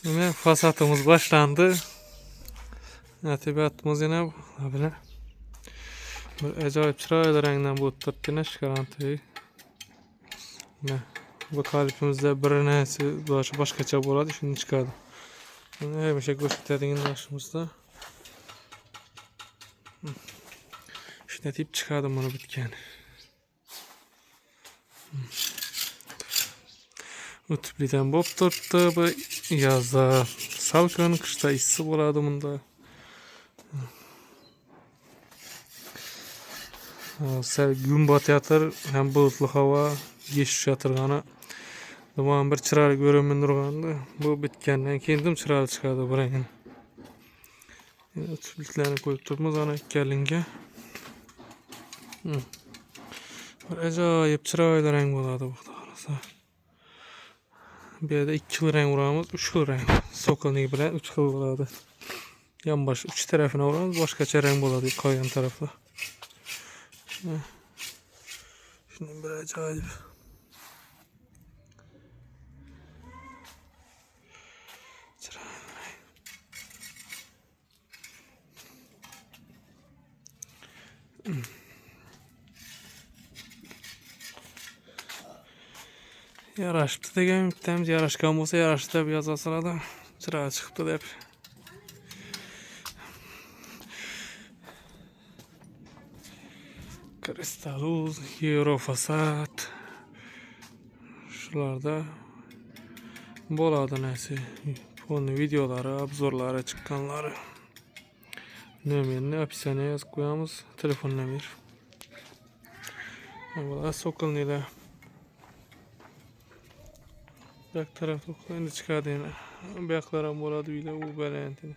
Yine fasatımız başlandı. Netibatımız yine böyle bir acayip çıraylı rengden bu tırtına çıkarantıyı. Ne? Bu kalbimizde bir nesi başkaça buladı şimdi çıkardı. Her bir şey gösterdiğin karşımızda. İşte tip çıkardım bunu bitken. Ütüpliden bob turttu bu yazda. Salkın kışta issi buladı bunda. Sel gün batıyatır hem bulutlu hava geçiş yatırgana. Duman bir çıralı görünmün durgandı. Bu bitkenden kendim çıralı çıkardı bu rengin. Ütüpliklerini koyup durmaz ana ikkelinge. Bir acayip çıralı renk buladı bu da. Bir de 2 xil renk vuramız, 3 xil renk. Sokolny bilen 3 xil buladı. Yan baş 3 tarafına vuramız başkaça renk buladı koyan tarafla. Şimdi bir acayip. Yaraşıptı degen ümittemiz, yaraşkan bolsa yaraştı dep yazasına da çırağı çıkıptı dep. Kristaluz, Eurofasat. Şularda boladı näse. Onu videoları, obzorları çıkkanları. Nömerini apishaneye yazıp koyamız. Telefon nömeri. Valla Sokolny ile. Bak tarafı endi çıkardı yine. Beklerim boladı bile bu belentini.